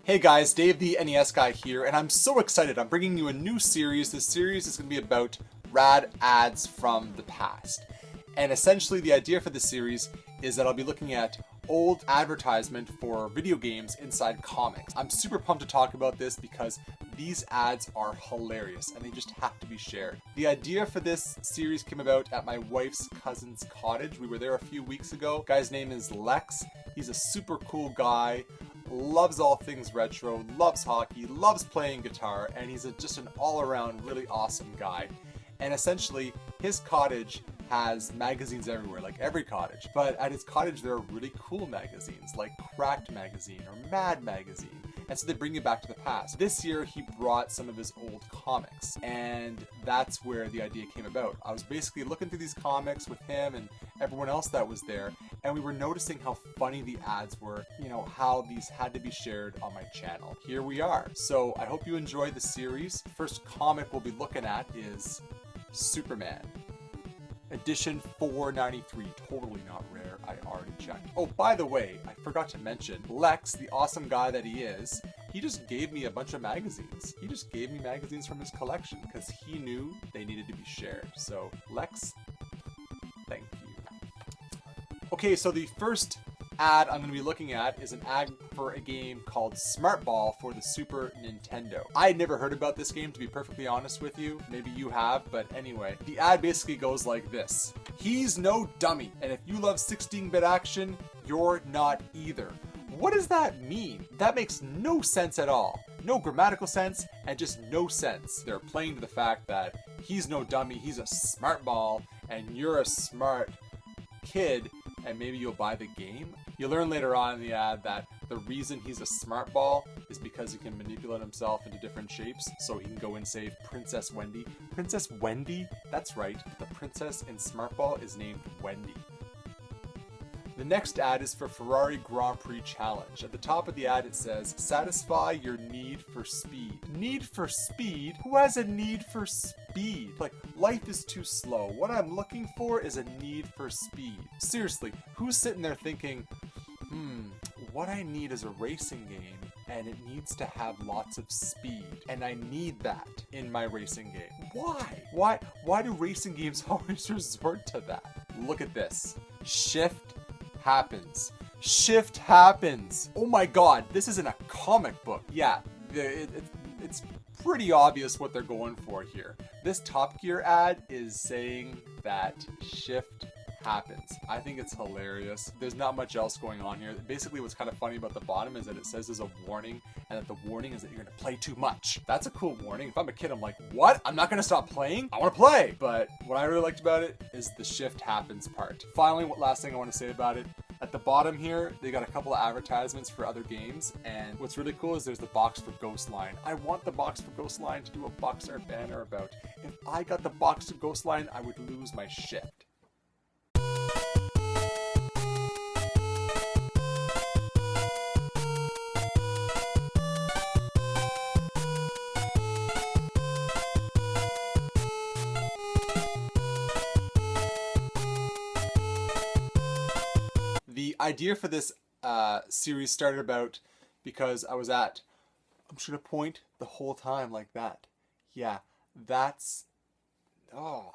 Hey guys, Dave the NES guy here, and I'm so excited. I'm bringing you a new series. This series is going to be about rad ads from the past. And essentially the idea for this series is that I'll be looking at old advertisement for video games inside comics. I'm super pumped to talk about this because these ads are hilarious and they just have to be shared. The idea for this series came about at my wife's cousin's cottage. We were there a few weeks ago. Guy's name is Lex. He's a super cool guy. Loves all things retro, loves hockey, loves playing guitar, and he's just an all-around really awesome guy. And essentially, his cottage has magazines everywhere, like every cottage. But at his cottage, there are really cool magazines, like Cracked Magazine or Mad Magazine. And so they bring you back to the past. This year, he brought some of his old comics, and that's where the idea came about. I was basically looking through these comics with him and everyone else that was there, and we were noticing how funny the ads were, you know, how these had to be shared on my channel. Here we are. So I hope you enjoy the series. First comic we'll be looking at is Superman. Edition 493, totally not rare, I already checked. Oh, by the way, I forgot to mention, Lex, the awesome guy that he is, he just gave me a bunch of magazines. He just gave me magazines from his collection because he knew they needed to be shared. So, Lex, thank you. Okay, so the first ad I'm going to be looking at is an ad for a game called Smart Ball for the Super Nintendo. I had never heard about this game, to be perfectly honest with you. Maybe you have, but anyway. The ad basically goes like this. He's no dummy, and if you love 16-bit action, you're not either. What does that mean? That makes no sense at all. No grammatical sense, and just no sense. They're playing to the fact that he's no dummy, he's a smart ball, and you're a smart kid, and maybe you'll buy the game. You'll learn later on in the ad that the reason he's a smart ball is because he can manipulate himself into different shapes, so he can go and save Princess Wendy. Princess Wendy? That's right, the princess in Smart Ball is named Wendy. The next ad is for Ferrari Grand Prix Challenge. At the top of the ad it says, satisfy your need for speed. Need for speed? Who has a need for speed? Like, life is too slow. What I'm looking for is a need for speed. Seriously, who's sitting there thinking, what I need is a racing game, and it needs to have lots of speed, and I need that in my racing game. Why? Why do racing games always resort to that? Look at this. Shift happens. Shift happens. Oh my god, this isn't a comic book. Yeah, it's pretty obvious what they're going for here. This Top Gear ad is saying that shift happens. I think it's hilarious. There's not much else going on here. Basically, what's kind of funny about the bottom is that it says there's a warning, and that the warning is that you're going to play too much. That's a cool warning. If I'm a kid, I'm like, what? I'm not going to stop playing? I want to play! But what I really liked about it is the shift happens part. Finally, last thing I want to say about it, at the bottom here, they got a couple of advertisements for other games, and what's really cool is there's the box for Ghostline. I want the box for Ghostline to do a box art banner about. If I got the box for Ghostline, I would lose my shift. The idea for this series started about because I'm just going to point the whole time like that. Yeah, that's, oh.